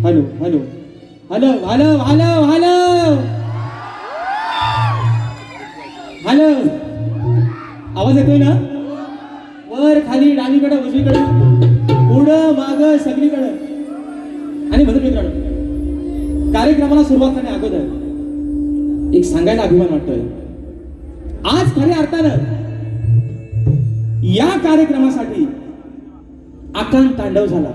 Hello hello hello hello hello hello आवाज येतोय ना? वर खाली डावीकडे उजवीकडे पुढं माग सगळीकडे. आणि म्हणून मित्रांनो कार्यक्रमाला सुरुवात करण्या अगोदर एक सांगायला अभिमान वाटतोय. आज खऱ्या अर्थानं या कार्यक्रमासाठी आकांत तांडव झाला,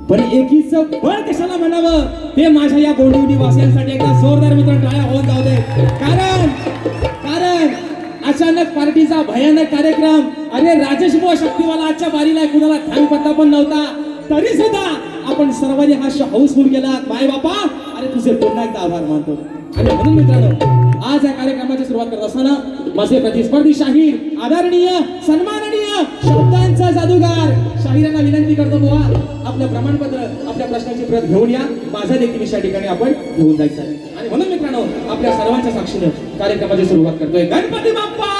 पण एकीचं बळ कशाला म्हणावं ते माझ्या या गोंदिवली वासियांसाठी एकदा जोरदार मित्र टाळ्या होऊन जाऊ दे. कारण अचानक पार्टीचा भयानक कार्यक्रम, अरे राजेश बुवा शक्तीवाला आजच्या बारीला कुणाला थांब पत्ता पण नव्हता, तरी सुद्धा आपण सर्वांनी हा शो हाऊसफुल केला. माय बापा, अरे तुझे पुन्हा एकदा आभार मानतो. आणि म्हणून मित्रांनो, आज या कार्यक्रमाची सुरुवात करत असताना माझे प्रतिस्पर्धी शाहीर, आदरणीय सन्माननीय शब्दांचा जादूगार शाहिरांना विनंती करतो, बुवा आपलं प्रमाणपत्र, आपल्या प्रश्नाची प्रत घेऊन या. माझा देखील या ठिकाणी आपण घेऊन जायचं आहे. आणि म्हणून मित्रांनो, आपल्या सर्वांच्या साक्षीने कार्यक्रमाची सुरुवात करतोय. गणपती बाप्पा.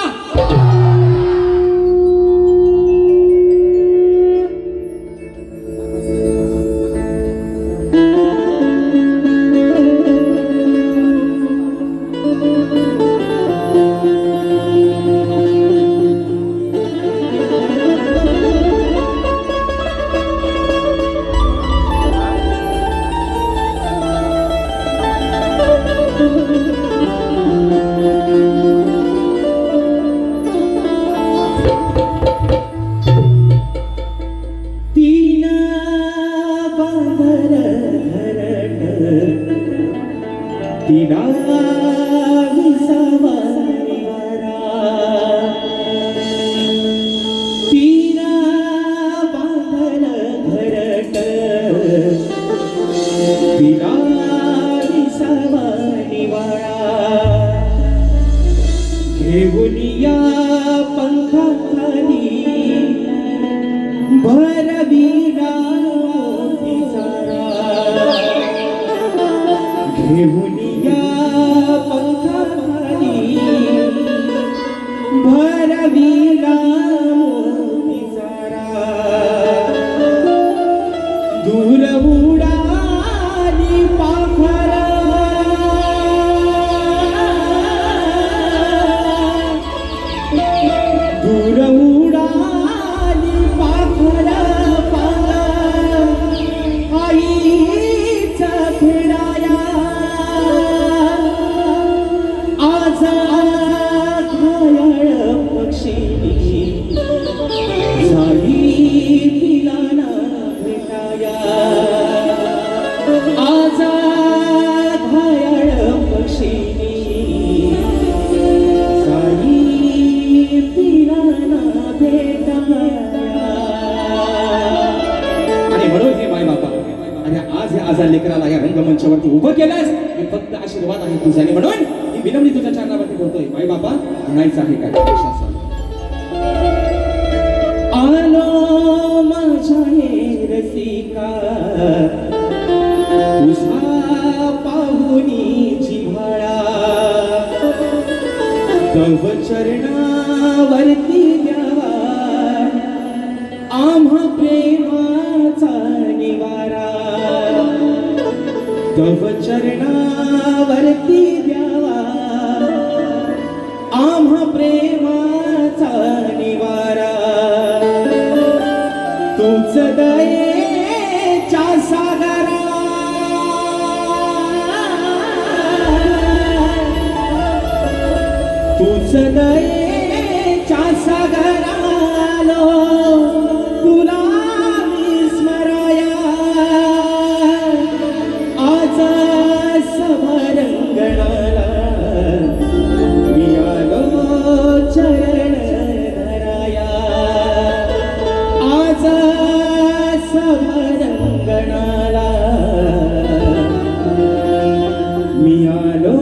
लेकराला या रंगमंचावरती उभं केलंस, हे फक्त आशीर्वाद आहे तुझा. म्हणून ही विनम्री तुझ्या चरणावरती करतोय. माई बाबा, म्हणायचं आहे काय? आलो माझ्या रसिका तुझा पाहुणी जिव्हाळा, तव चरणावरती द्यावा आम्हा प्रेमाचा निवारा, तव चरणावरती द्यावा आम्हा प्रेमाचा निवारा, तुझ दयेच्या सागरा तुझ दयेच्या सागरालो तुला विस्मराया, आज समरंगणाला मी आलो चरण धराया, आज समरंगणाला मी आलो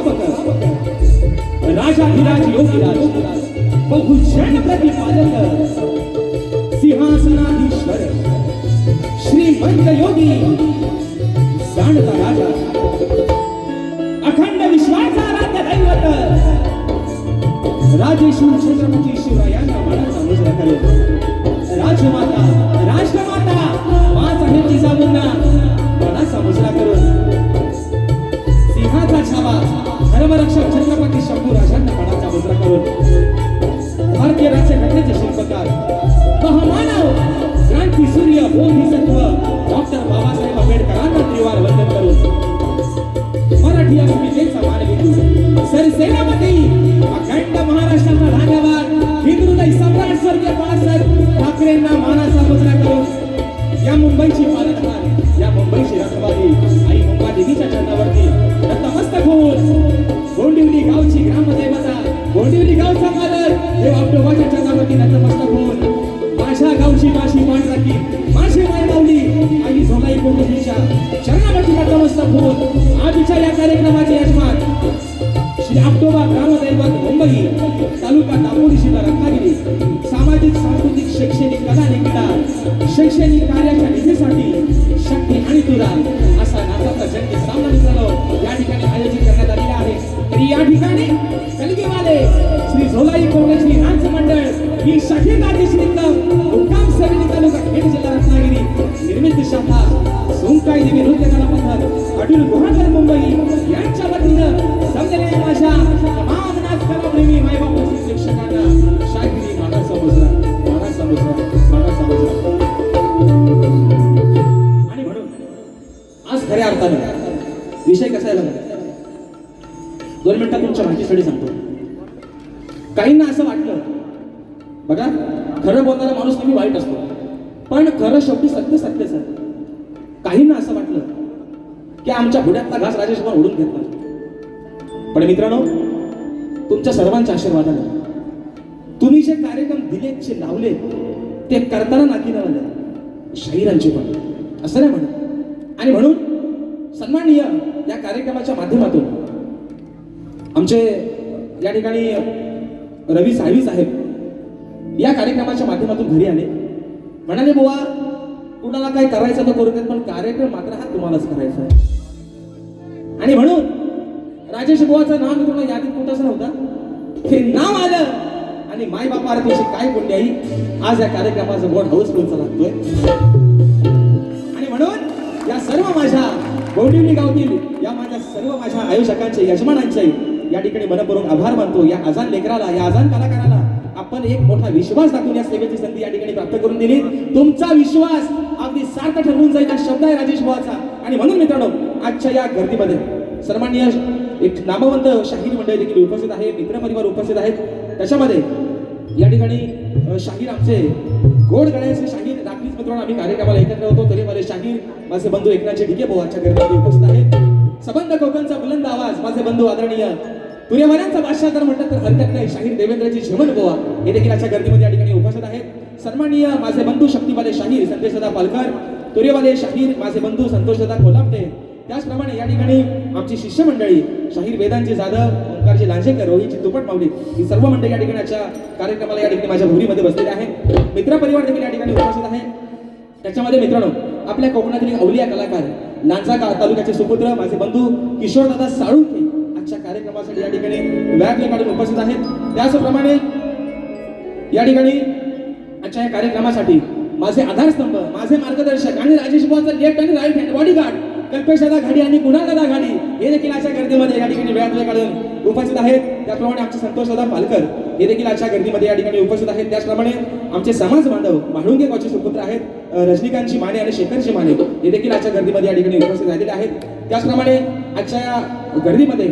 स्थापक राजाधिराज योगीराज बहुजन प्रतिपादक सिंहासनाधीश्वर श्रीमंत योगी जाणता राजा अखंड विश्वाचा आराध्य दैवत राजेश्वर छत्रपती शिवरायांना मानाचा मुजरा करेल राजमाता राष्ट्रमाता पाच आहे जिजाऊंना मानाचा मुजरा करून सिंहाचा छावा धर्मरक्षक छत्रपती शंभूराजांना मानाचा मुजरा करून भारतीय राज्यघटनेचे शिल्पकार महामानव क्रांती सूर्य बोधिसत्व डॉक्टर बाबासाहेब आंबेडकरांना त्रिवार वंदन करून मराठी अस्मितेचा मानविंदू सरसेनापती अखंड महाराष्ट्राचा धान्यवाद हिंदुहृदय सम्राट स्वर्गीय बाळासाहेब ठाकरेंना मानाचा मुजरा करून या मुंबईची पालकहार या मुंबईची रखवाली आई मुंबादेवीच्या चरणावरती नतमस्तक होऊन गोंदिवली गावची ग्रामदेवता गोंदिवली गावचा मालक देव आप्टोबाच्या चरणावरती नतमस्तक होऊन माझ्या गावची माशी पांढराकी माझी माय माऊली आई झोलाई कोंडीच्या चरणावरती नतमस्तक होऊन आजच्या या कार्यक्रमाचे यजमान श्री आप्टोबा ग्रामदैवत मुंबई तालुका दापोली जिल्हा रत्नागिरी सामाजिक सांस्कृतिक शैक्षणिक कला आणि क्रीडा शैक्षणिक कार्याच्या निधीसाठी शक्ती आणि तुरा असा नाताचा जंगी सामना मित्रांनो या ठिकाणी आयोजित करण्यात आलेला आहे तरी या ठिकाणी कलगीवाले श्री झोलाई कोंडीची नाच मंडळ ही शाखेत आदेशित मुक्काम समिती तालुका खेड जिल्हा रत्नागिरी निर्मित शाखा सोमकाई देवी नृत्य कला पथक अटूल गुहागर मुंबई यांच्या वतीनं समजलेल्या माझ्या तमाम नाचकलाप्रेमी मायबाप शिक्षकांना शागिरी मानाचा मुजरा आणि म्हणून आज खऱ्या अर्थानं विषय कसा आहे बघा 2 मिनिटात तुमच्या माहितीसाठी सांगतो काहींना असं वाटलं बघा खरं बोलणारा माणूस नेहमी वाईट असतो पण खरं शेवटी सत्य सत्यच आहे काहींना असं वाटलं की आमच्या घोड्यातला घास राजेश भाऊ ओढून घेतला पण मित्रांनो तुमच्या सर्वांच्या आशीर्वादाने तुम्ही जे कार्यक्रम दिले जे लावले ते करताना नाकी नवले शाहिरांचे पण असं नाही म्हणत आणि म्हणून सन्माननीय या कार्यक्रमाच्या माध्यमातून आमचे या ठिकाणी रवी साळवी साहेब या कार्यक्रमाच्या माध्यमातून घरी आले म्हणाले बुवा कुणाला काय करायचं तर करू देत पण कार्यक्रम मात्र हा तुम्हालाच करायचा आहे आणि म्हणून राजेश बुवाचं नाव मित्रांनो यादीत कुठंच नव्हतं हे नाव आलं आणि माय बापा आरतीची काय कोणत्याही आज या कार्यक्रमाचं बोर्ड हाऊसफुलचा लागतोय आणि म्हणून या सर्व माझ्या गोंदिवली गावातील या माझ्या आयोजकांचे यजमानांचे या ठिकाणी मनपूर्वक आभार मानतो या आजान लेकराला या आजान कलाकाराला आपण एक मोठा विश्वास दाखवून या सेवेची संधी या ठिकाणी प्राप्त करून दिली तुमचा विश्वास अगदी सार्थ ठरवून जाईल हा शब्द आहे राजेश बुवाचा आणि म्हणून मित्रांनो आजच्या या गर्दीमध्ये सन्माननीय एक नामवंत शाहीर मंडळी देखील उपस्थित आहे मित्रपरिवार उपस्थित आहेत त्याच्यामध्ये या ठिकाणी शाहीर आमचे गोड गळ्याचे शाहीर रात्रीच मित्रांनो आम्ही कार्यक्रमाला एकत्र होतो तरी मला शाहीर माझे बंधू एकनाथजी ढिगे बुवाच्या गर्दीमध्ये उपस्थित आहेत सबंध कोकणचा बुलंद आवाज माझे बंधू आदरणीय तुरेवाल्यांचा बादशाह जर म्हणतात तर हरकत नाही शाहीर देवेंद्रजी झेमन बुवा हे देखील आजच्या गर्दीमध्ये या ठिकाणी उपस्थित आहेत सन्माननीय माझे बंधू शक्तीवाले शाहीर संदेशदा पालकर तुरेवाले शाहीर माझे बंधू संतोषदा कोल्हापटे त्याचप्रमाणे या ठिकाणी आमची शिष्य मंडळी शाहीर वेदांची जाधव ओंकारजी लांजेकर रोहितची तुपट मावली ही सर्व मंडळी या ठिकाणी आजच्या कार्यक्रमाला या ठिकाणी माझ्या भोवरीमध्ये बसलेले आहे मित्रपरिवार देखील या ठिकाणी उपस्थित आहे त्याच्यामध्ये मित्रांनो आपल्या कोकणातील अवलिया कलाकार लांजा तालुक्याचे सुपुत्र माझे बंधू किशोरदादा साळुंखे आजच्या कार्यक्रमासाठी या ठिकाणी वेळात काढून उपस्थित आहेत त्याचप्रमाणे या ठिकाणी आजच्या या कार्यक्रमासाठी माझे आधारस्तंभ माझे मार्गदर्शक आणि राजेश बुवाचा लेफ्ट आणि राईट हँड बॉडीगार्ड कल्पेशदा घाडी आणि कुणालदा घाडी हे देखील आजच्या गर्दीमध्ये या ठिकाणी वेळात काढून उपस्थित आहेत त्याचप्रमाणे आमचे संतोषदादा पालकर हे देखील आजच्या गर्दीमध्ये या ठिकाणी उपस्थित आहेत त्याचप्रमाणे आमचे समाज बांधव म्हाळुंगे गावचे सुपुत्र आहेत रजनीकांतजी माने आणि शेखरजी माने हे देखील आजच्या गर्दीमध्ये या ठिकाणी उपस्थित झालेले आहेत त्याचप्रमाणे आजच्या या गर्दीमध्ये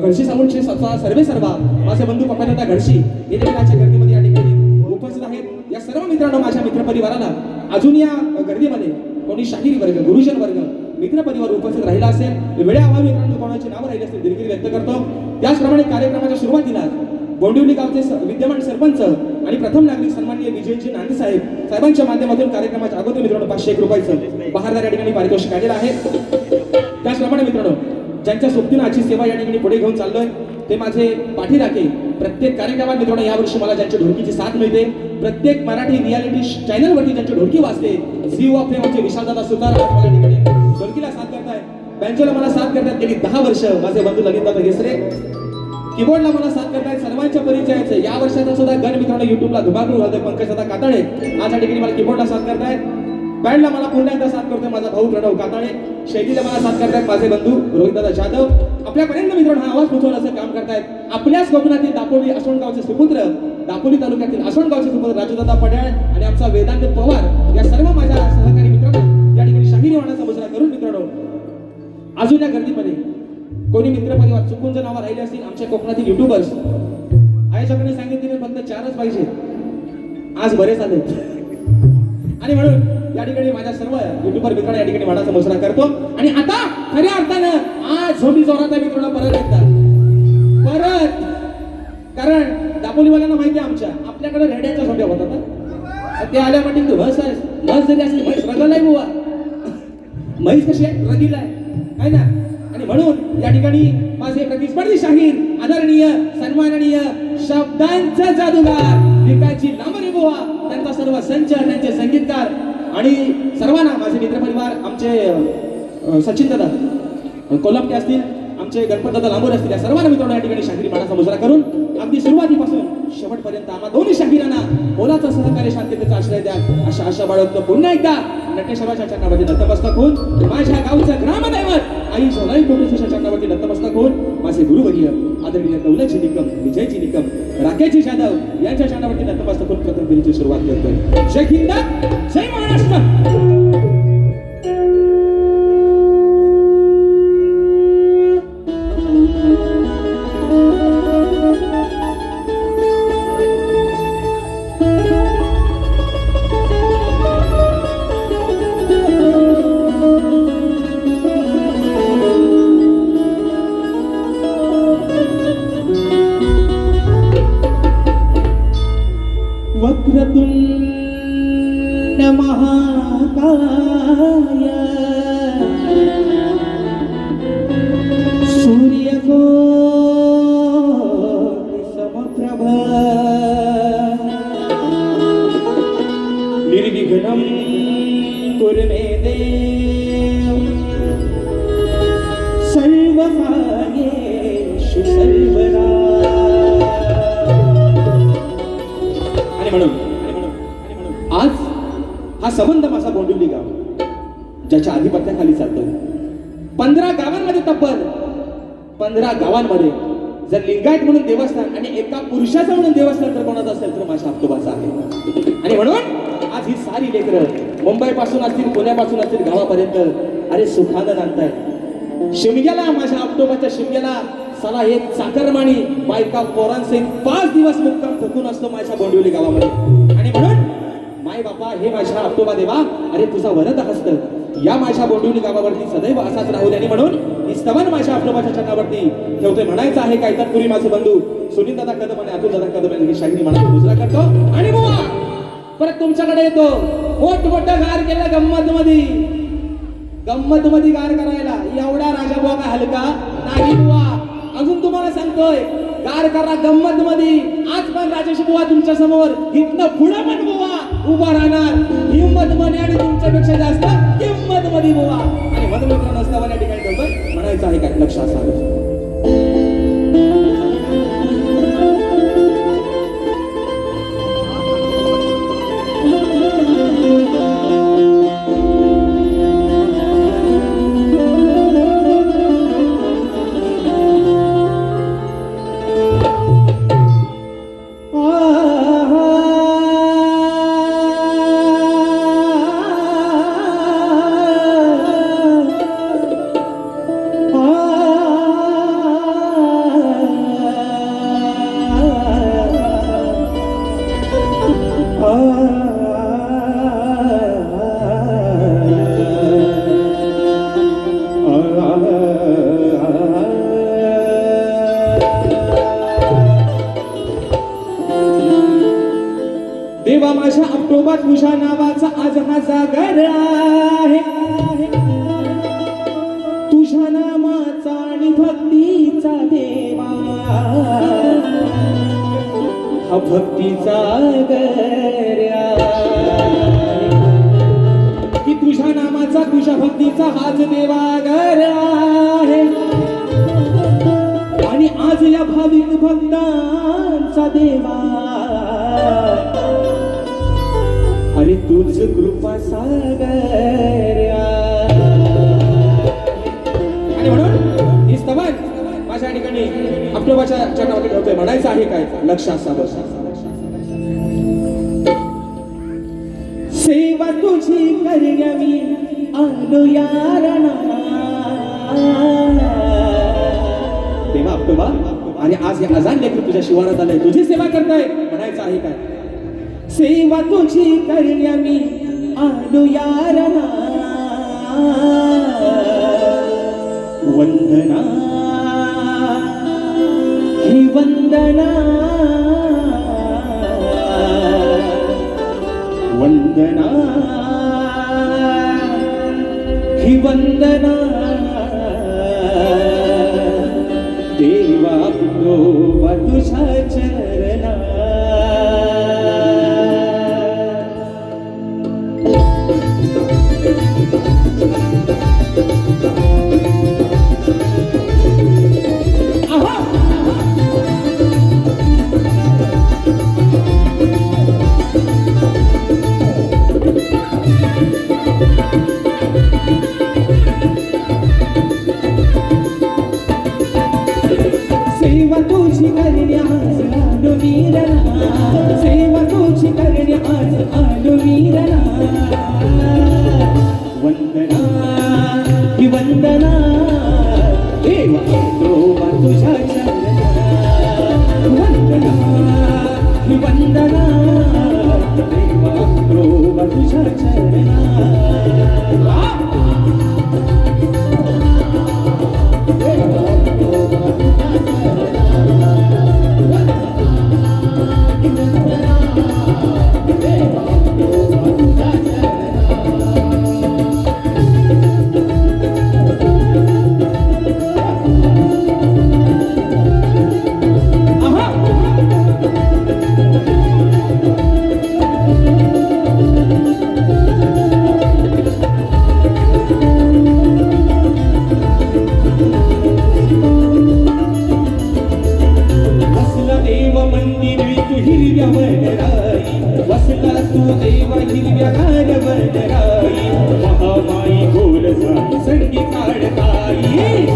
घडशी सामूंचे सर्वे सर्वा माझे बंधू पप्पादादा घडशी हे देखील आजच्या गर्दीमध्ये या ठिकाणी उपस्थित आहेत या सर्व मित्रांनो माझ्या मित्रपरिवाराला अजून या गर्दीमध्ये कोणी शाहीर वर्ग गुरुजन वर्ग मित्रपरिवार उपस्थित राहिला असेल वेळेअभावी मित्रांनो कोणाची नावं राहिली असतील दिलगिरी व्यक्त करतो त्याचप्रमाणे कार्यक्रमाच्या सुरुवातीला गोंदिवली गावचे विद्यमान सरपंच आणि प्रथम नागरिक सन्माननीय विजयजी नांदे साहेबांच्या माध्यमातून कार्यक्रमाच्या अगोदर मित्रांनो 501 रुपयाचं बहारदार या ठिकाणी पारितोषिक आलेलं आहे त्याचप्रमाणे मित्रांनो ज्यांच्या सोबतीनं आजची सेवा या ठिकाणी पुढे घेऊन चाललोय ते माझे पाठीराखे. प्रत्येक कार्यक्रमात मित्रांनो यावर्षी मला ज्यांच्या ढोलकीची साथ मिळते, प्रत्येक मराठी रियालिटी चॅनलवरती ज्यांची ढोलकी वाजते, झी ऑफ फेमचे विशालदादा सुतार आज मला ठिकाणी ढोलकीला साथ करताय, बँजोला मला साथ करतात गेली 10 वर्ष माझे बंधू ललितदादा घेसरे. कीबोर्डला मला साथ करतायत सर्वांच्या परिचयाचे. या वर्षाचा सुद्धा गण मित्रांनो युट्यूबला धुमाकूळ घालतोय पंकजदादा काताळे आज या ठिकाणी मला कीबोर्डला साथ करतायत. बँडला मला पुन्हा एकदा साथ करतोय माझा भाऊ प्रणव काताळे. शैलीला मला साथ करतायत माझे बंधू रोहितदादा जाधव. आपल्यापर्यंत मित्रांनो हा आवाज पोहोचवण्याचं काम करतायत आपल्याच कोकणातील दापोली आसोणगावचे सुपुत्र, दापोली तालुक्यातील आसोणगावचे सुपुत्र राजूदादा पड्याळ आणि आमचा वेदांत पवार या सर्व माझ्या सहकारी मित्रांनो या ठिकाणी शाहिरी वाणाचा मुजरा करून मित्रांनो अजून या गर्दीमध्ये कोणी मित्रपरिवार चुकून जर नावं राहिले असतील आमच्या कोकणातील युट्यूबर्स आयोजकांनी सांगितले फक्त 4च पाहिजे, आज बरेच आले आणि म्हणून या ठिकाणी माझ्या सर्व युट्यूबर मित्रांना या ठिकाणी वाणाचा मुजरा करतो. आणि आता खऱ्या अर्थानं आज झोंबी जोरात आहे मित्रांनो परत कारण दापोलीवाल्यांना माहिती आहे आपल्याकडे रेड्याच्या झोंब्या होतात. ते आल्या म्हणजे तू म्हस आहेस, म्हस जरी असली म्हैस रगल आहे बुवा, म्हैस कशी आहे रगील आहे ना. आणि म्हणून या ठिकाणी माझे प्रतिस्पर्धी शाहीर आदरणीय सन्माननीय शब्दांचा जादूगार विकासजी लांबरे बुवा, त्यांचा सर्व संच, त्यांचे संगीतकार आणि सर्वांना माझे मित्रपरिवार आमचे सचिन दादा कोल्हापूर असतील, आमचे गणपत दादा लांबोर असतील, या सर्वांना मित्रांनो या ठिकाणी शाहिरी मानाचा मुजरा करून अगदी सुरुवातीपासून शेवटपर्यंत आम्हा दोन्ही शाहिरांना मोलाचा सहकार्य शांततेचा आश्रय द्या अशा आशा बाळगतो. पुन्हा एकदा नटेश्वराच्या चरणावरती नतमस्तक होऊन माझ्या गावचं ग्रामदैवत आई सोनाई टोपेच्या चरणावरती नतमस्तक होऊन माझे गुरुवर्य आदरणीय दौलतजी निकम, विजयजी निकम, राकेशजी जाधव यांच्या चरणावरती नतमस्तक होऊन प्रथम फेरीची सुरुवात करतोय. जय हिंद, जय महाराष्ट्र. वक्रतुंड महाकाय सूर्यकोटि समप्रभ निर्विघ्नं कुरु मे देव सर्वकार्येषु सर्वदा. म्हणून आज हा संबंध माझा बोंडिवली गाव ज्याच्या आधिपत्याखाली चालतोय. 15 गावांमध्ये तब्बल 15 गावांमध्ये जर लिंगायत म्हणून देवस्थान आणि एका पुरुषाचं म्हणून देवस्थान जर कोणाचं असेल तर माझ्या आपटोबाचं आहे. आणि म्हणून आज ही सारी लेकरं मुंबई पासून असतील, पुण्यापासून असतील, गावापर्यंत अरे सुखानं नांदताय. शिमग्याला माझ्या आपटोबाच्या शिमग्याला साला एक चाकरमानी बायका पोरांसहित 5 दिवस मुक्काम थकून असतो माझ्या बोंडिवली गावामध्ये. आणि म्हणून माय बापा हे माझ्या आपटोबा देवा अरे तुझा वरद हस्त या माझ्या बोंडिवली गावावरती सदैव असाच राहू दे. आणि म्हणून ही स्तवन माझ्या आपटोबाच्या चरणावरती ठेवतोय. म्हणायचं आहे काय तर पूर्वी माझे बंधू सुनील दादा कदम आणि अतुल दादा कदम यांनी शाहिरी म्हणायचा मुजरा करतो. आणि बुवा परत तुमच्याकडे येतो मोठमोठं गार केलं गंमत मध्ये गार करायला एवढा राजा बुवा का हलका नाही बुवा. अजून तुम्हाला सांगतोय गार करा गंमत मध्ये. आज पण राजेश बुवा तुमच्या समोर इथनं पुढे पण बुवा उभा राहणार हिंमत मध्ये आणि तुमच्यापेक्षा जास्त किंमत मध्ये बुवा. आणि मधुमित्र नसताना या ठिकाणी ठेवतोय. म्हणायचं आहे काय लक्ष असावं. देवा माझ्या आपटोबा तुझ्या नावाचा आज हा जागर आहे. तुझ्या नामाचा हा भक्तीचा गर्या की तुझ्या नामाचा तुझ्या भक्तीचा हाच देवागर आहे आणि आज या भाविक भक्तांचा देवा अरे तुझ कृपा सागर आणि म्हणून ही स्तवन माझ्या ठिकाणी आपटोबाच्या चरणावरती ठेवतोय. म्हणायचं आहे काय लक्ष असावं. सेवा तुझी करण्या मी आलो यारणा देवा आपटोबा आणि आज हे अजान लेकरू तुझ्या शिवारात आलंय तुझी सेवा करताय. म्हणायचं आहे काय सेवा तुझी करण्या मी आलो यारणा वंदना ही वंदना वंदना ही वंदना देवा आपटोबा तुझ्या चरणा सेवा तुझी करण्या आज आलो वीरणा सेवा तुझी करण्या आज आलो वीरणा वंदना ही वंदना देवा आपटोबा तुझ्या चरणा वंदना ही वंदना देवा आपटोबा तुझ्या चरणा वसला तू देवा हिरव्या गारवराई महामाई बोल झाली संगी काढताई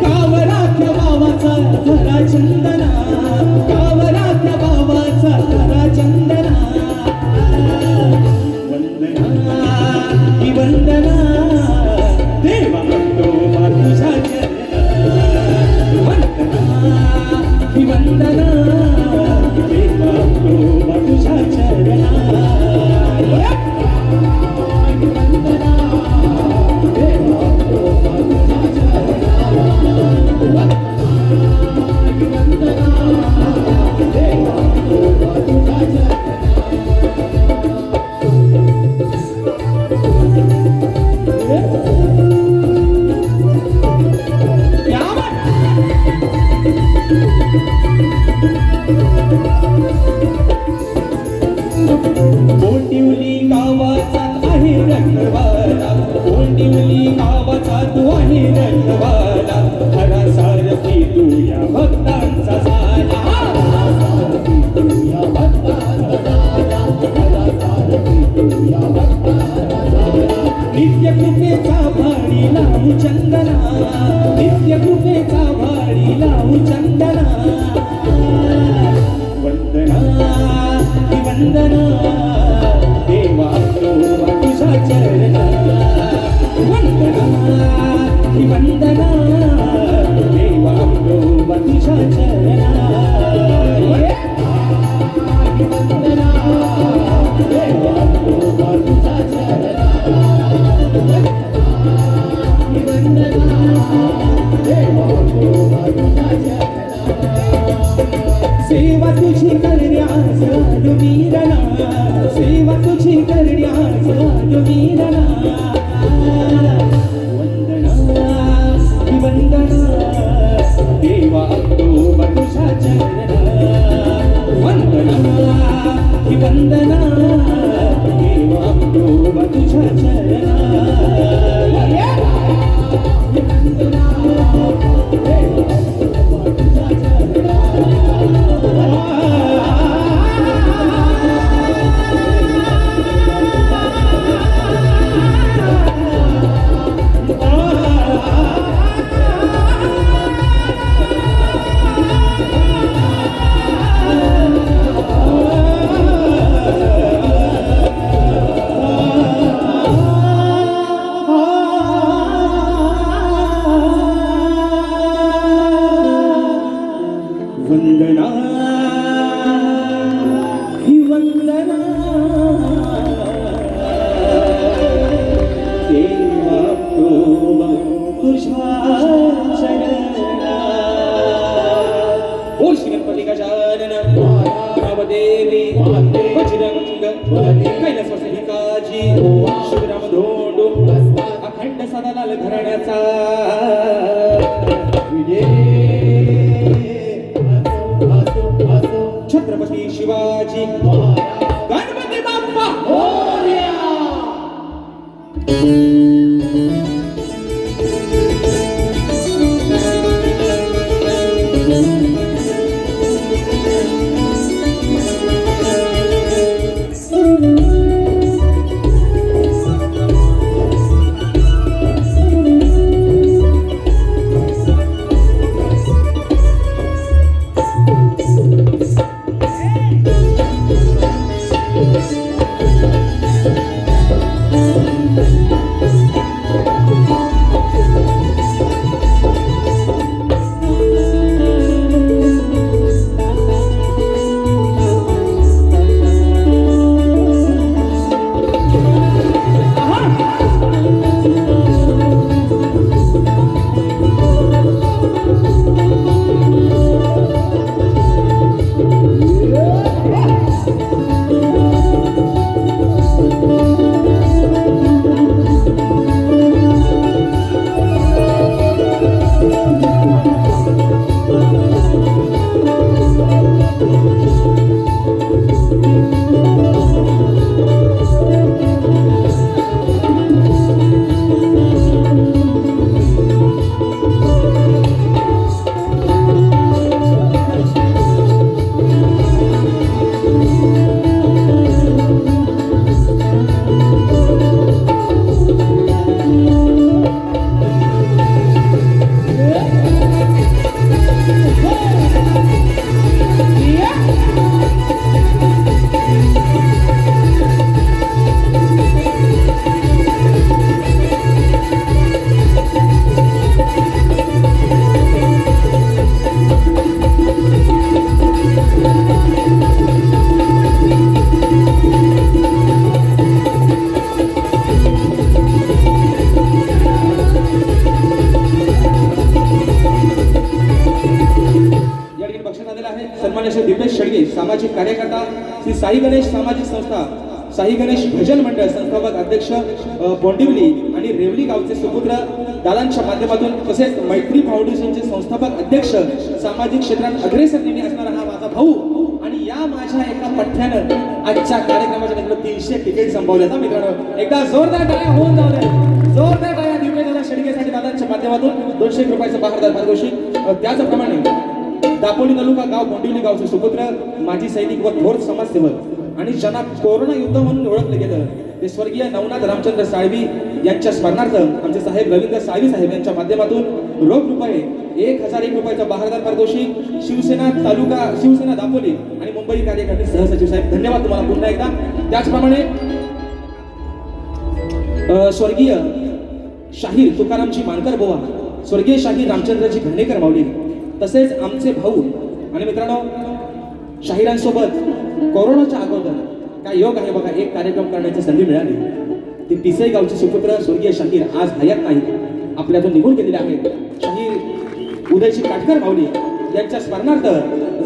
कावराच्या बाबाचा धरा चंदना कावराच्या बाबाचा धरा चंदना वंदना ही वंदना देवा आपटोबा तुझ्या ही वंदना देवा आपटोबा तुझ्या चरणा कोंडिवली गावाचा आहे रखवाला कोंडिवली गावाचा तू आहे रखवाला हरा सारथी तू या भक्तांचा झाला नित्य कृपेचा भाडी लावू चंदना नित्य कृपेचा भाडी लावू चंदना वंदना ही वंदना देवा आपटोबा तुझ्या चरणा वंदना ही वंदना देवा आपटोबा तुझ्या चरणा वंदना देवा आपटोबा तुझ्या चरणा वंदना देवा आपटोबा तुझ्या चरणा सेवा तुझी करण्या आज आलो वीरणा सेवा तुझी करण्या आज आलो वीरणा वंदना तुझ्या चरणा बोल श्री गणपती गजानन देवी बजरंग कैलासवासी काजी शिवराम धोंडो अखंड सदालाल घराण्याचा छत्रपती शिवाजी गणपती बाप्पा मोरया. दिपेश शेळके सामाजिक कार्यकर्ता श्री साई गणेश सामाजिक संस्था साई गणेश भजन मंडळ संस्थापक अध्यक्ष बोंडिवली आणि रेवली गावचे सुपुत्र दादांच्या माध्यमातून तसेच मैत्री फाउंडेशनचे संस्थापक अध्यक्ष सामाजिक क्षेत्रात अग्रेसर नेहमी असणारा हा माझा भाऊ आणि या माझ्या एका पठ्ठ्यानं आजच्या कार्यक्रमाच्या नंतर 300 तिकीट संपवल्यात मित्रांनो. एकदा जोरदार टाळ्या होऊन जाऊ द्या. जोरदार टाळ्या दिपेश दादा शेळकेसाठी दादांच्या माध्यमातून 200 रुपयाचं बहारदार पारितोषिक. त्याचप्रमाणे दापोली तालुका गाव बोंडिवली गावचे सुपुत्र माजी सैनिक व थोर समाजसेवक आणि ज्यांना कोरोना युद्ध म्हणून ओळखले गेलं ते स्वर्गीय नवनाथ रामचंद्र साळवी यांच्या स्मरणार्थ आमचे साहेब रवींद्र साळवी साहेब यांच्या माध्यमातून रोख रुपये 1001 रुपयाचं बहारदार पारितोषिक शिवसेना तालुका शिवसेना दापोली आणि मुंबई कार्यकर्ते सहसचिव साहेब धन्यवाद तुम्हाला पुन्हा एकदा. त्याचप्रमाणे स्वर्गीय शाहीर तुकारामजी मानकर बोवा स्वर्गीय शाहीर रामचंद्रजी घंडेकर माऊली तसेच आमचे भाऊ आणि मित्रांनो शाहिरांसोबत कोरोनाच्या अगोदर काय योग आहे बघा एक कार्यक्रम करण्याची संधी मिळाली. ते पिसई गावचे सुपुत्र स्वर्गीय शाहीर आज हयात नाहीत आपल्यातून निघून गेलेले आहेत. शाहीर उदयजी काटकर माऊली यांच्या स्मरणार्थ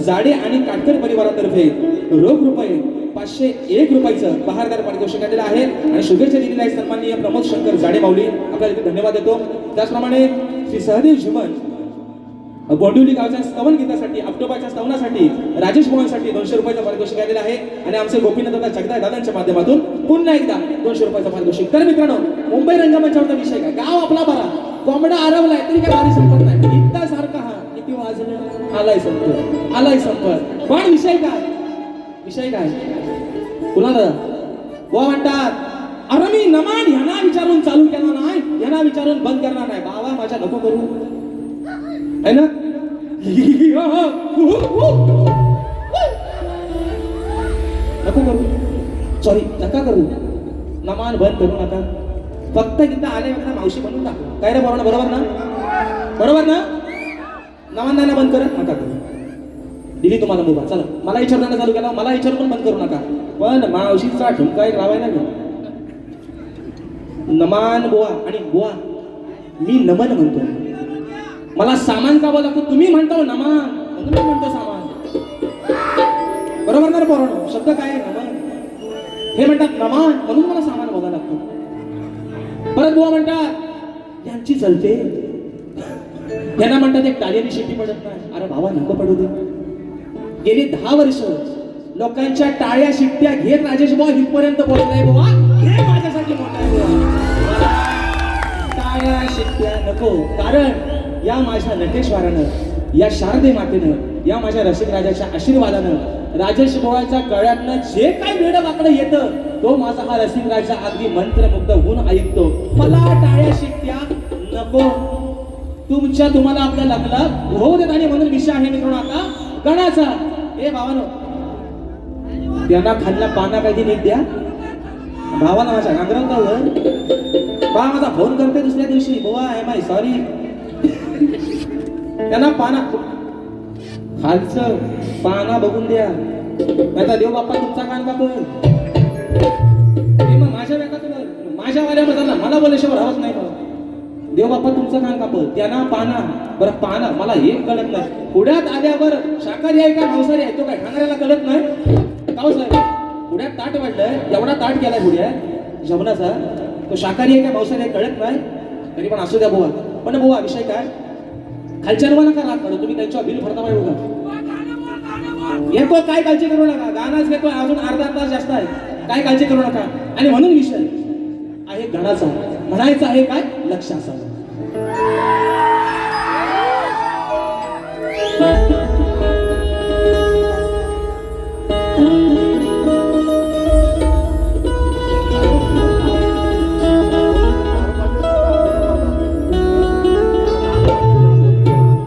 जाडे आणि काटकर परिवारातर्फे रोख रुपये 501 रुपयाचं बहारदार पारितोषिक दिलेलं आहे आणि शुभेच्छा दिलेल्या आहे सन्माननीय प्रमोद शंकर जाडे माऊली आपल्याला इथे धन्यवाद देतो. त्याचप्रमाणे श्री सहदेव जीवन बोंडिवली गावच्या स्तवन गीतासाठी ऑक्टोबरच्या स्तवनासाठी राजेश मोहनसाठी 200 रुपयाचं पारितोषिक दिलेलं आहे आणि आमचे गोपीनाथ दादा जगदाय दादांच्या माध्यमातून पुन्हा एकदा 200 रुपयाचं पारितोषिक. तर मित्रांनो मुंबई रंगमंचावरचा विषय काय गाव आपला बरा कोंबडा आरवलाय तरी काय भारी संपत नाही इतका सारखा हा किती वाजलं आलाय संपत पण विषय काय पुन्हा दादा वा म्हणतात अरे मी नमान ह्यांना विचारून चालू केला नाही ह्यांना विचारून बंद करणार नाही बाबा माझ्या नको करू है ना नको करू सॉरी नका करू नमान बंद करू नका फक्त इथं आले मावशी म्हणून टाकू काय रे बरोबर ना नमान नाही बंद करत नका करू दिली तुम्हाला मुभा चला मला विचारताना चालू केला मला विचारून पण बंद करू नका पण मावशीचा ठुमका एक लावायला घेऊ नमान बुवा आणि बुवा मी नमन म्हणतो. मला सामान का बोला तुम्ही म्हणतो नमन म्हणून मी म्हणतो सामान. बरोबर ना रे पोरांनो? शब्द काय आहे नमन? हे म्हणतात नमन म्हणून मला सामान बोलायला लागतो. परत बुवा म्हणतात यांची चलते, यांना म्हणतात एक टाळ्याने शिट्टी पडत नाही. अरे भावा नको पडू दे. गेली 10 वर्ष लोकांच्या टाळ्या शिट्ट्या घेत राजेश बुवा इथपर्यंत पोहोचलाय बुवा. हे माझ्यासाठी मोठा आहे बुवा. टाळ्या शिट्ट्या नको, कारण या माझ्या नटेश्वरानं, या शारदे मातेनं, या माझ्या रसिक राजाच्या आशीर्वादानं राजेश बुवाच्या गळ्यातनं जे काही वेड वाकडं येतं तो माझा हा रसिक राजा अगदी मंत्रमुग्ध होऊन ऐकतो. मला टाळ्या शिट्ट्या नको. तुम्हाला आपल्या लग्नात होऊ देत. आणि म्हणून विषय आहे मित्रांनो आता गणाचा. हे भावानो त्यांना खाल्ला पाना काही नीट द्या. भावाला माझ्या नांगरवतावर बा माझा फोन करते दुसऱ्या दिवशी, बुवा एम आय सॉरी. त्यांना पाना खालचं पाना बघून द्या, नाहीतर देव बाप्पा तुमचा कान कापून. मग माझ्या माझ्या वाऱ्यामध्ये मला बोलल्याशिवाय राहत नाही. मला देव बाप्पा तुमचं कान कापत. त्यांना पाना बरं पाना मला एक कळत नाही. पुण्यात आल्यावर शाकाहारी आहे का मांसाहारी आहे तो काय खाणाऱ्याला कळत नाही. काव साहेब पुण्यात ताट वाढलंय, एवढा ताट केलाय पुण्यात जेवणाचा, तो शाकाहारी आहे का मांसाहारी आहे कळत नाही. तरी पण असू द्या बुवा. पण बुवा विषय काय, खालच्या नका राहत पडो तुम्ही, त्यांच्यावर बिल भरता पाहिजे बघा. येतो काय काळजी करू नका, गाणाच घेतो अजून अर्धा तास जास्त आहे, काय काळजी करू नका. आणि म्हणून विषय आहे गणाचा, म्हणायचं आहे काय लक्ष असावं.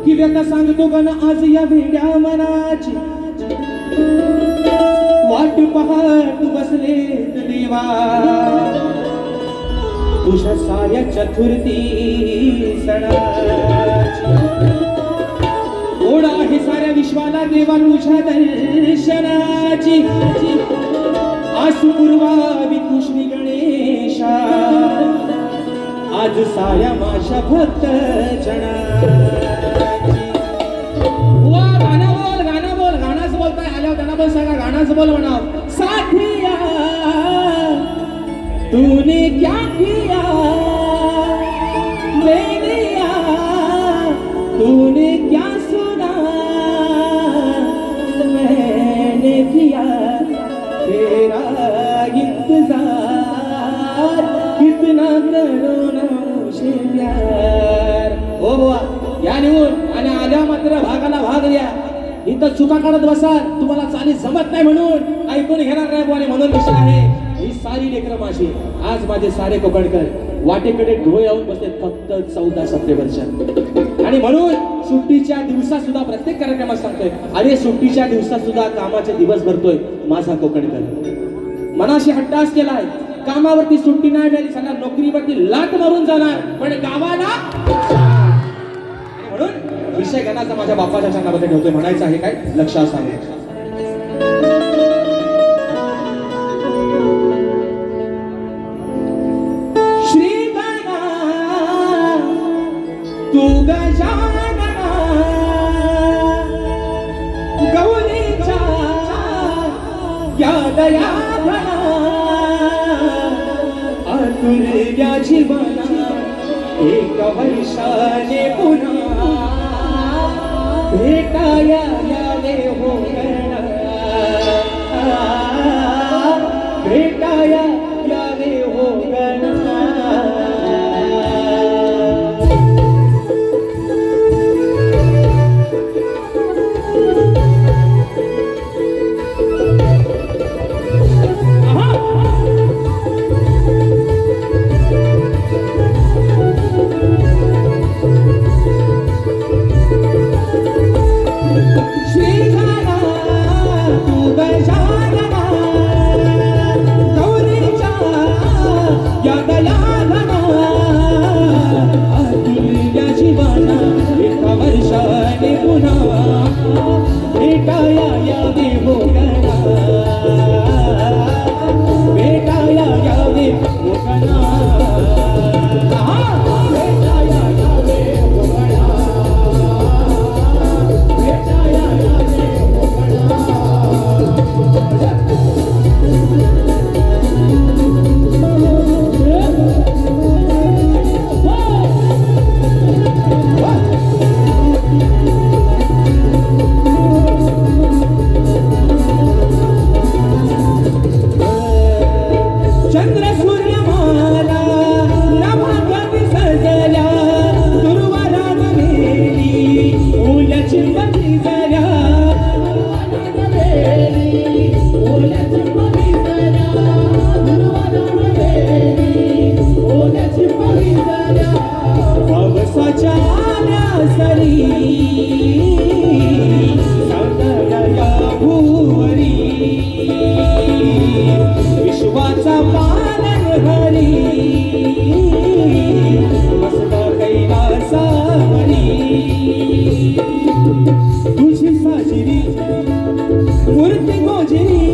की व्यथा सांगतो गण आज या वेड्या मनाची, वाट पाहत बसले देवा तुझ्या साऱ्या चतुर्थी सणाची. ओढ आहे साऱ्या विश्वाला देवा तुझ्या दर्शनाची. आसू पूर्वावी कृष्णी गणेशा आज साऱ्या माझ्या भक्त जनाची. गाणं बोल गाणाच बोलताय आल्यावर त्यांना पण सांगा गाणाच बोल म्हणाव. साथिया तूने क्या किया मैंने तूने क्या सुना मैंने किया तेरा इंतजार कितना करो ना मुझे प्यार. हो बुवा या निवून आणि आल्या मात्र भागाला भाग द्या. इथं चुका काढत बसा, तुम्हाला चाली जमत नाही म्हणून ऐकून घेणार नाही बुवा. म्हणून विषय आहे ही सारी लेकरं माझी, आज माझे सारे कोकणकर वाटेकडे डोळे लावून बसले फक्त 14 सप्टेंबरच्या. आणि म्हणून सुट्टीच्या दिवसात सुद्धा प्रत्येक कार्यक्रमात सांगतोय, अरे सुट्टीच्या दिवसात सुद्धा कामाचे दिवस भरतोय माझा कोकणकर. मनाशी हट्टास केलाय, कामावरती सुट्टी नाही मिळाली सगळ्या नोकरीवरती लाट मारून जाणार, पण गावाला. म्हणून विषय गणाचा माझ्या बाप्पाच्या चरणामध्ये ठेवतोय. म्हणायचं आहे काय लक्षात सांगा. तू गजानना गौरीचा या दयाधना आतुरल्या जीवना एक वर्षाने पुन्हा भेटाया यावे हो गणा. भेटाया यावे हो गणा. श्री पाण्यासरी सौंदर्या भुवरी विश्वाचा पालनहरी मस्त कैलासावरी तुझी साजिरी मूर्ती गोजिरी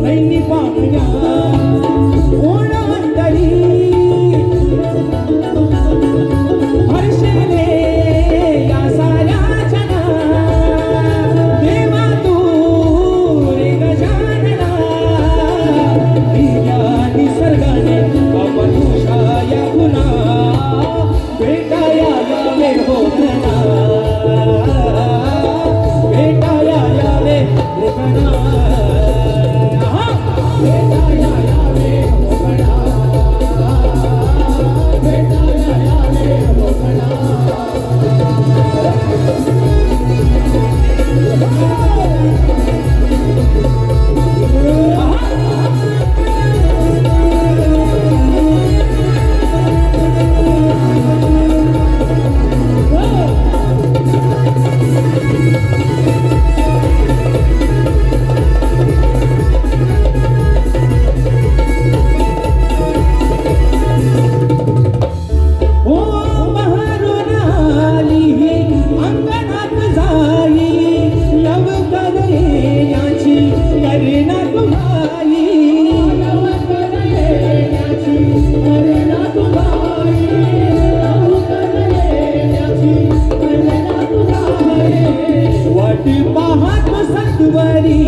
नैनी पाहुण्या ओढांतरी हर्षले या साऱ्या जना देवा तू रे गजानना दिव्या निसर्गाने अमनुषाया पुन्हा भेटाया यावे हो गणा भेटाया यावे हो गणा भेटाया यावे हो गणा भेटाया यावे हो गणा ओ बहरून आली अंगणात जाई लवकर येण्याची करुणा तुम्हारी लवकर येण्याची करुणा तुम्हारी लवकर येण्याची करुणा तुम्हारी वाट पाहत सत्वरी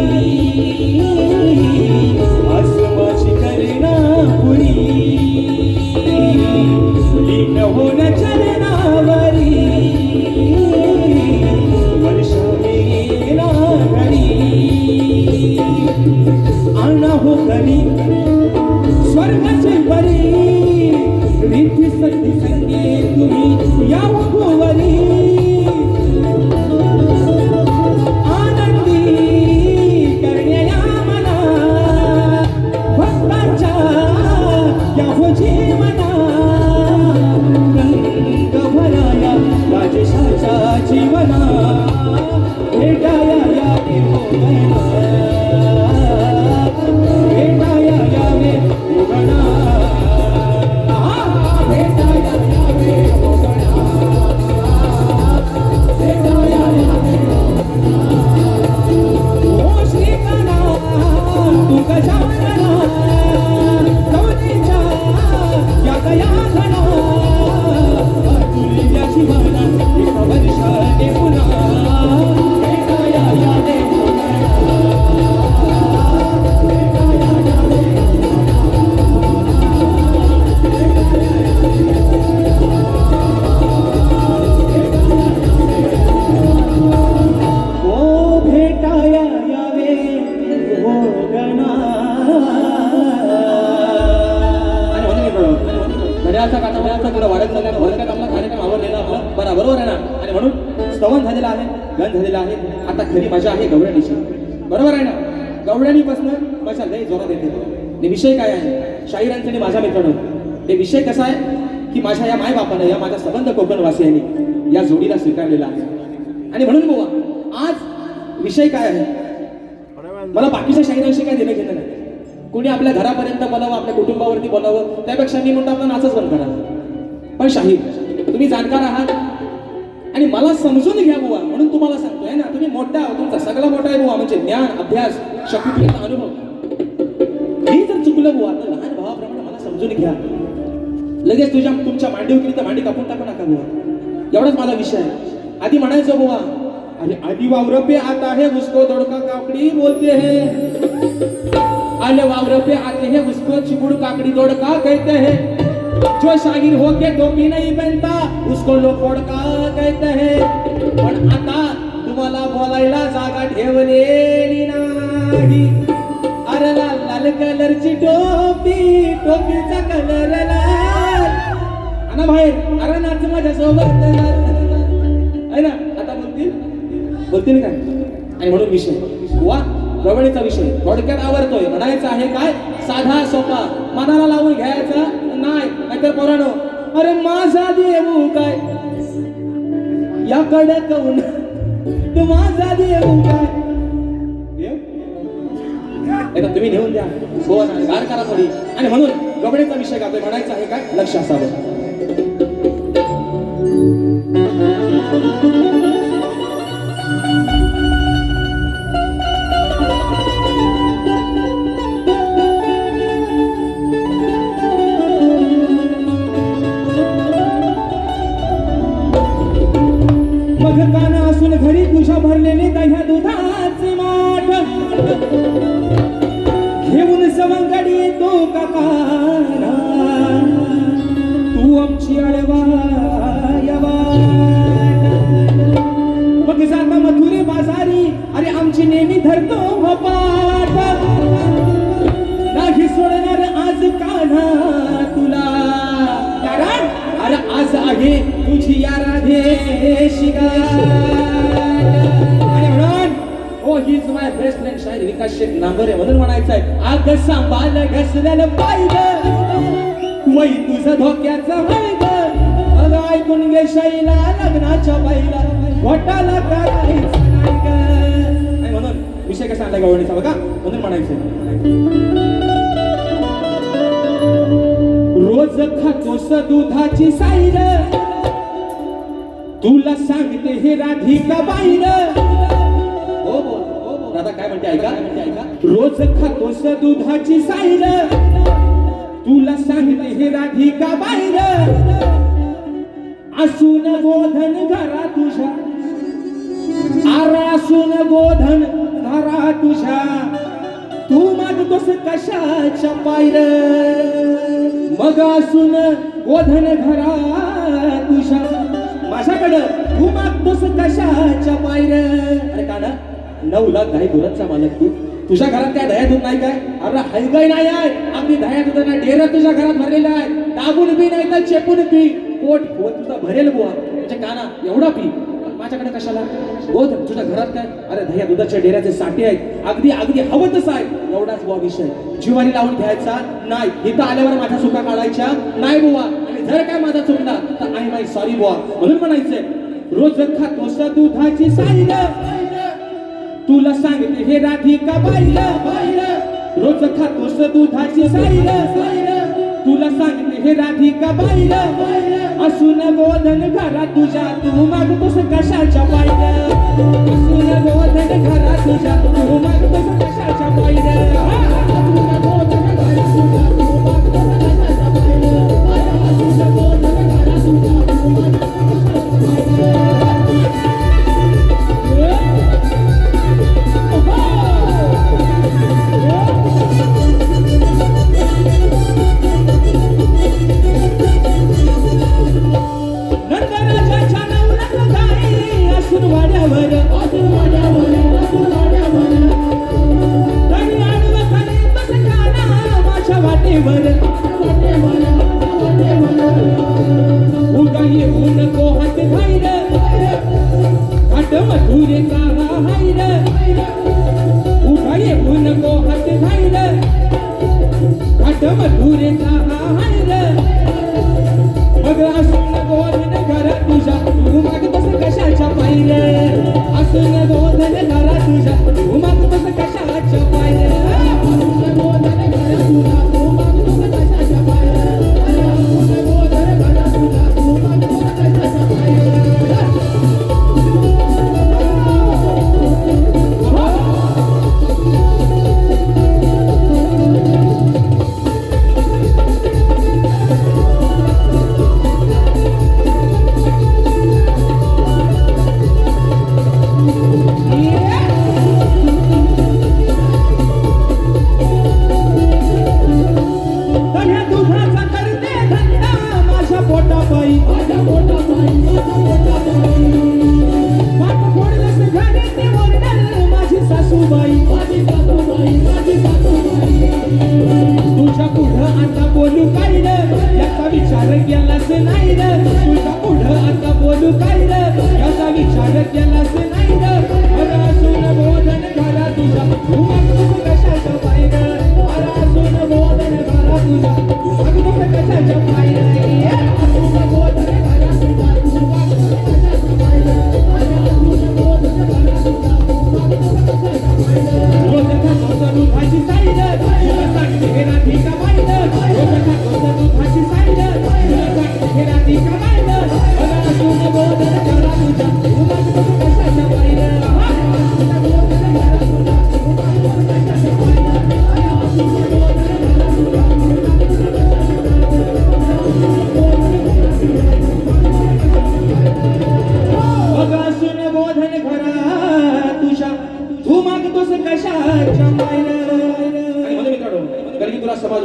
असमाची करुणा पुरी लीन होन चरणावरी वर्षावेला घरी आणा हो घरी स्वर्गाचे परी रिद्धी सत्ती संगीत तुम्ही या भुवरी आनंदी करण्या मना भक्ताच्या या हो जीवना रंग भराया राजेशाच्या जीवना भेटाया यावे हो गणा भेटाया यावे हो गणा भेटाया यावे हो गणा भेटाया यावे ओ श्रीकाना तू गजानना गौरीच्या या गयाधना तुझ्या जीवना एक वर्षाने पुन्हा भेटाया यावे हो गणा भेटाया यावे ओ भेटाया यावे हो गणा घड्याळाचा काटा घड्याळाचा पुढे वाढत चालला वर्गात आपला कार्यक्रम आवडलेला आपला बरोबर आहे ना आणि म्हणून स्तवन झालेला आहे गण झालेला आहे आता खरी मजा आहे गवळणीची बरोबर आहे ना गवळणीपासून मजा लय जोरात येते आणि विषय काय आहे शाहिरांचा आणि माझ्या मित्रांनो हे विषय कसा आहे की माझ्या या मायबापानं या माझ्या संबंध कोकणवासियांनी या जोडीला स्वीकारलेला आहे आणि म्हणून बुवा आज विषय काय आहे मला बाकीच्या शाहिरांशी काय देणं घेणं नाही कोणी आपल्या घरापर्यंत बोलावं आपल्या कुटुंबावरती बोलावं त्यापेक्षा मी म्हणतो आपला नाचच बंद करा पण शाहीर तुम्ही जाणकार आहात आणि मला समजून घ्या बुवा म्हणून तुम्हाला सांगतोय ना तुम्ही मोठा तुमचा सगळा मोठा आहे बुवा म्हणजे ज्ञान अभ्यास शक्तीचा अनुभव ही जर चुकलं बुवा तर लहान भावाप्रमाणे मला समजून घ्या लगेच तुमच्या मांडी उकली तर मांडी कापून टाकू नका बुवा एवढाच माझा विषय आहे आधी म्हणायचं बुवा अरे आदि वावर पे आता है उसको दौड़का काकड़ी बोलते हैं अरे वावर पे आते हैं उसको चिबुड़ काकड़ी दौड़का कहते हैं जो शाहीर होके टोपी नहीं पहनता उसको लोकोड का कहते हैं पण आता तुम्हाला बोलायला जागा ठेवलेली नाही अरे लाल लाल कलरची टोपी टोपीचा कलर लाल आणि बाहेर अरे नाच माझ्या सोबत आहे ना आता बोलतील काय आणि म्हणून विषय वा गवळीचा विषय थोडक्यात आवडतोय म्हणायचं आहे काय साधा सोपा मनाला लावून घ्यायचा नाही नाहीतर पोरानो अरे माझा देऊ काय या कडक ऊन तू माझा देऊ काय एकदा तुम्ही नेऊन द्या गोवन आणि गार करा थोडी. आणि म्हणून गबडेचा विषय गातोय म्हणायचं आहे काय लक्ष असावं. मग काना असून घरी तुझ्या भरलेले दह्या दुधाचे माठ घेऊन सवंगडी येतो काकाना तू आमची अडवा मग जाता मथुरे बाजारी अरे आमची नेहमी धरतो हो पाठ नाही सोडणार आज कान्हा तुला कारण अरे आज आहे तुझी या राधेशी गाठ. आणि म्हणून ओ हीच माय बेस्ट फ्रेंड शाहीर विकास शेख नांबरे म्हणून म्हणायचं आहे आग सांभाळ घसलेलं पाहिलं वै तुझं धोक्याचं व्हायचं अगं ऐकून घे शाईला लग्नाच्या बाईला घोटाला करायचं नाही गं. आणि म्हणून विषय कसा आणला गवळणीचा बघा म्हणून म्हणायचं रोज खातोस दुधाची साईर तुला सांगते हे राधिका बाईर. हो दादा काय म्हणते ऐका रोज खातोस दुधाची साईर तुला सांगते हे राधिका बाईर असून गोधन घरा तुझ्या आरा असून गोधन घरा तुझ्या तू मागतोस कशाच्या पायर मग असून गोधन घरा तुझ्या माझ्याकडं तू मागतोस कशाच्या पायर. अरे का ना 9 लाख गाई दुधाचा मालक तू तुझ्या घरात काय दया दूध नाही काय अरे हलगाई नाही आहे अगदी दया दुधाचा डेरा तुझ्या घरात भरलेला आहे दाबून पी नाही तर चेपून पी पोट तुझा भरेल बुवा म्हणजे काना एवढा पी माझ्याकडे कशाला बोध तुझ्या घरात काय अरे दह्या दुधाच्या डेऱ्याचे साठे आहेत अगदी अगदी हवं तसं आहे एवढाच बुवा विषय जिवारी लावून घ्यायचा नाही इथं आल्यावर माझ्या चुका काढायच्या नाही बुवा आणि जर काय माझा चुकला तर आय माय सॉरी बुवा म्हणून म्हणायचंय रोज खातोस दुधाची साईर तुला सांगते हे राधिका बाईला रोज खातोस दुधाची साईर तुला सांगते हे राधिका बाईला असून गोधन घरा तुझ्या तू मागतोस कशाच्या पायऱ्या असून गोधन घरा तुझ्या तू मागतोस कशाच्या पायऱ्या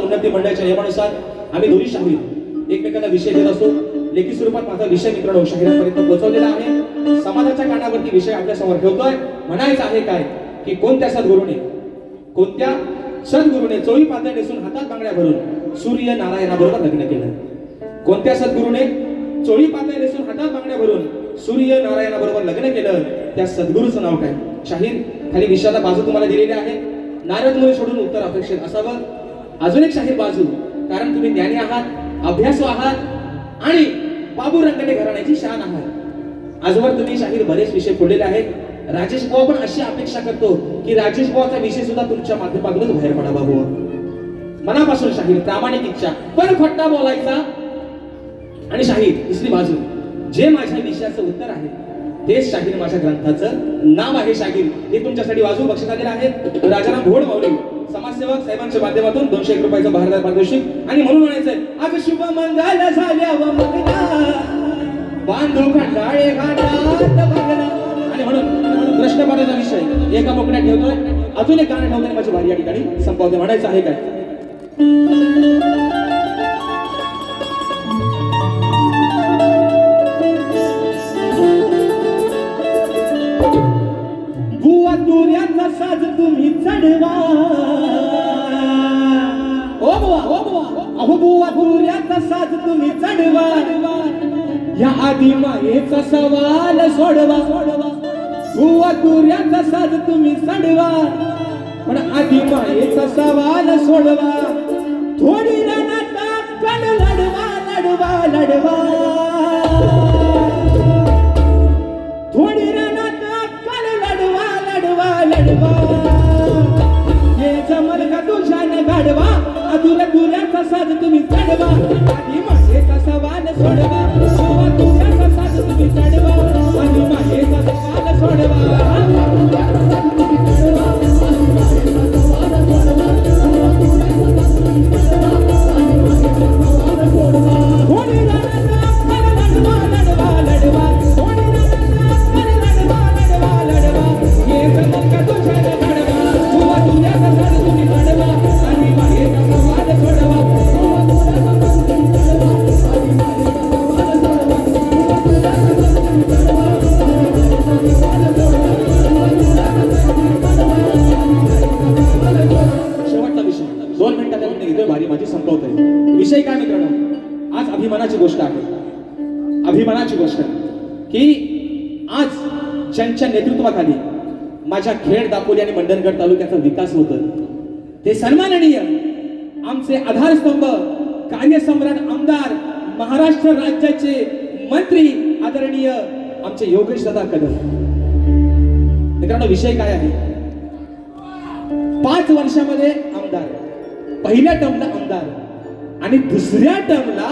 उन्नती मंडळाच्या नियमानुसार आम्ही दोन्ही शाहीर एकमेकांना विषय देत असतो. लेखी स्वरूपात माझा विषय मित्रांनो शाहिरांपर्यंत पोहोचवलेला आहे. समाजाच्या कानावरती विषय आपल्या समोर ठेवतोय. म्हणायचं आहे काय की कोणत्या सद्गुरूने चोळी पातळ नेसून हातात बांगड्या भरून सूर्य नारायणाबरोबर लग्न केलं. कोणत्या सद्गुरूने चोळी पातळ नेसून हातात बांगड्या भरून सूर्य नारायणाबरोबर लग्न केलं, त्या सद्गुरूचं नाव काय? शाहीर खाली विषयाला बाजू तुम्हाला दिलेली आहे. नारद मुनी सोडून उत्तर अपेक्षित असावं. अजून एक शाहीर बाजू, कारण तुम्ही ज्ञानी आहात, अभ्यासू आहात आणि बाबू रंगणे घराण्याची शान आहात. आजवर तुम्ही शाहीर बरेच विषय फोडलेले आहेत. राजेश बुवा पण अशी अपेक्षा करतो की राजेश बुवाचा विषय सुद्धा तुमच्या माध्यमातूनच बाहेर पडावा. बुवा मनापासून शाहीर, प्रामाणिक इच्छा, पण खोटा बोलायचा. आणि शाहीर दुसरी बाजू, जे माझ्या विषयाचं उत्तर आहे तेच शाहीर माझ्या ग्रंथाचं नाव आहे. शाहीर हे तुमच्यासाठी वाजू बक्षीस आलेलं आहे. राजाराम घोड माऊली समाजसेवक साहेबांच्या माध्यमातून 201 रुपयाचं भारत पारितोषिक. आणि म्हणून म्हणायचंय, अग शुभ मंगल झाल्या व मंगला बांधू खंडाळे घाटात बघला. आणि म्हणून कृष्णपादाचा विषय एका मोकळ्यात ठेवतोय. अजून एक गाणं ठेवताना माझी भारी या ठिकाणी संपवते. म्हणायचं आहे काय, बुवा तुऱ्याचा साज तुम्ही चढवा. ओ बुवा, ओ बुवा, अहो बुवा तुऱ्याचा साज तुम्ही चढवा. या आधी मायेचा सवाल सोडवा. बुवा तुऱ्याचा साज तुम्ही चढवा, पण आधी मायेचा सवाल सोडवा. थोडी रणात कण लढवा लढवा लढवा. थोडी रणात कण लढवा लढवा लढवा. हे जमल का तुझ्याने गाढवा. अधुरा तुऱ्याचा साज तुम्ही चढवा, आधी मायेचा सवाल सोडवा. बुवा तुऱ्याचा साज तुम्ही चढवा, आधी मायेचा सवाल सोडवा. विषय काय मित्रांनो, आज अभिमानाची गोष्ट आहे. अभिमानाची गोष्ट की आज ज्यांच्या नेतृत्वाखाली माझ्या खेड, दापोली आणि मंडणगड तालुक्याचा विकास होतो ते सन्माननीय आमचे आधारस्तंभ, कार्यसम्राट आमदार, महाराष्ट्र राज्याचे मंत्री आदरणीय आमचे योगेश दादा कदम. मित्रांनो विषय काय आहे, 5 वर्षामध्ये आमदार, पहिल्या टर्मला आमदार आणि दुसऱ्या टर्मला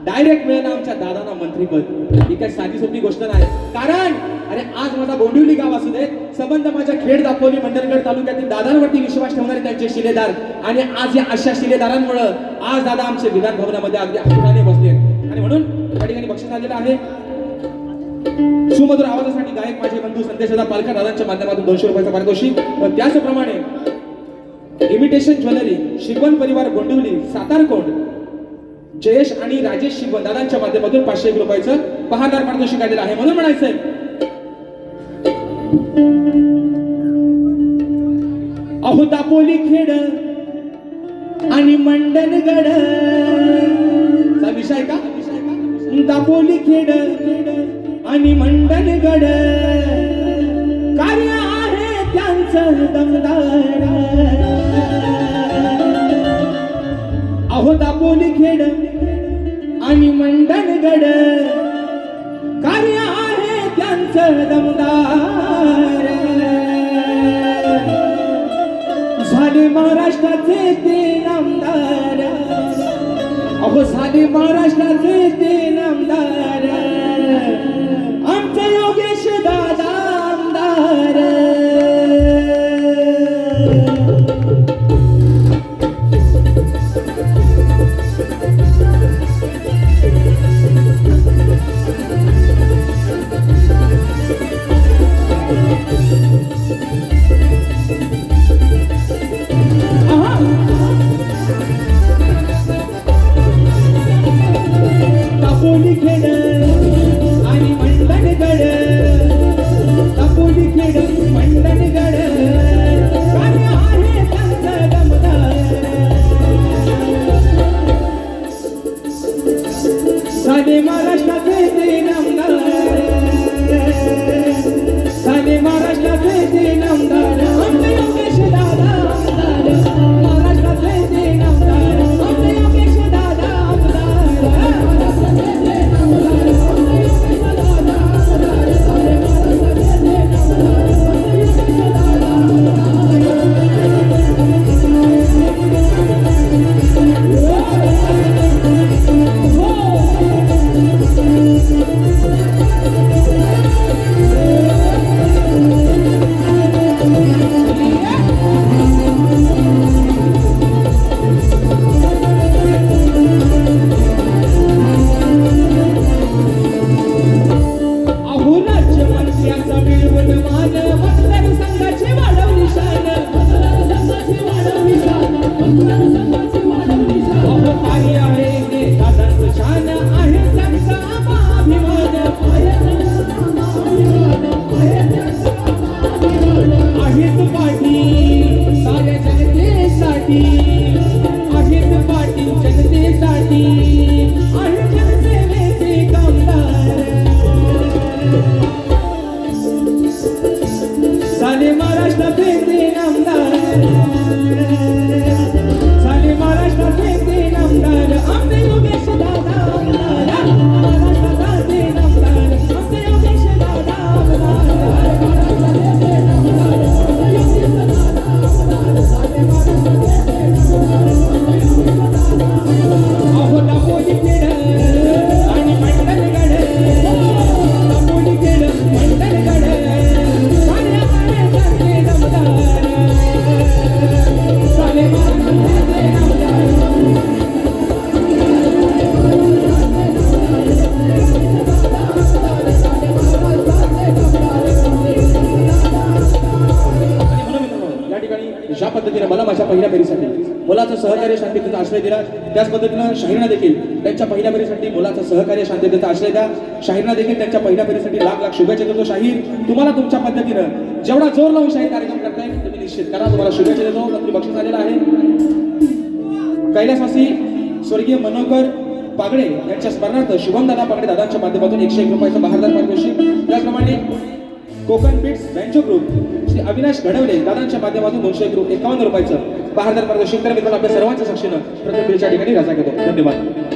डायरेक्ट मिळालं आमच्या दादांना मंत्रीपद. ही काय साधी सोपी गोष्ट नाही. कारण अरे आज माझा गोंदिवली गाव असू दे, संबंध माझ्या खेड, दापोली, मंडणगड तालुक्यातील दादांवरती विश्वास ठेवणारे त्यांचे शिलेदार. आणि आज या अशा शिलेदारांमुळे आज दादा आमचे विधान भवनामध्ये अगदी अभिमानाने बसले. आणि म्हणून त्या ठिकाणी बक्षीस आलेलं आहे. सुमधुर आवाजासाठी गायक माझे बंधू संदेशदा पालकर दादांच्या माध्यमातून 200 रुपयाचं पारितोषिक. त्याचप्रमाणे इमिटेशन ज्वेलरी शिकवण परिवार गोंदिवली सातारकोट जयेश आणि राजेश शिकवण दादांच्या माध्यमातून 501 रुपयाचं बहादार पारितोषिक आलेलं आहे. म्हणून म्हणायचंय, अहो दापोली खेड आणि मंडणगड चा विषय का, दापोली खेड आणि मंडणगड कार्य आहे त्यांचं दमदार. अहो दापोली खेड आणि मंडणगड कार्य आहे त्यांचं दमदार. झाले महाराष्ट्राचे ते नामदार. अहो झाले महाराष्ट्राचे ते नामदार. आमचा योगेश दादा आमदार. पहिल्या फेरीसाठी मुलाचं सहकार्य शांततेचा आश्रय दिला. त्याच पद्धतीनं शाहीरना देखील त्यांच्या पहिल्या फेरीसाठी मुलाचं सहकार्य शांततेचा आश्रय द्या. शाहीरना देखील त्यांच्या पहिल्या फेरीसाठी लाख लाख शुभेच्छा देतो. शाहीर तुम्हाला तुमच्या पद्धतीनं जेवढा जोर लावून शाहीर कार्यक्रम करताय तुम्ही निश्चित करा. तुम्हाला शुभेच्छा देतो. नक्की बक्षीस आलेलं आहे. कैलासवासी स्वर्गीय मनोहर पागडे यांच्या स्मरणार्थ शुभमदादा पागडे दादांच्या माध्यमातून 101 रुपयाचं बहारदार पारितोषिक. त्याचप्रमाणे कोकण बीट्स बँचो ग्रुप श्री अविनाश घडवले दादांच्या माध्यमातून 251 रुपयाचं बहारदार पारितोषिक. तर मित्रांनो, आपल्या सर्वांच्या साक्षीनं प्रथम फेरीच्या ठिकाणी रजा घेतो. धन्यवाद.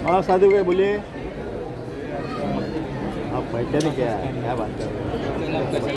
हाँ साधु भाई बोलिए। आप पहचाने क्या बात कर रहे हैं?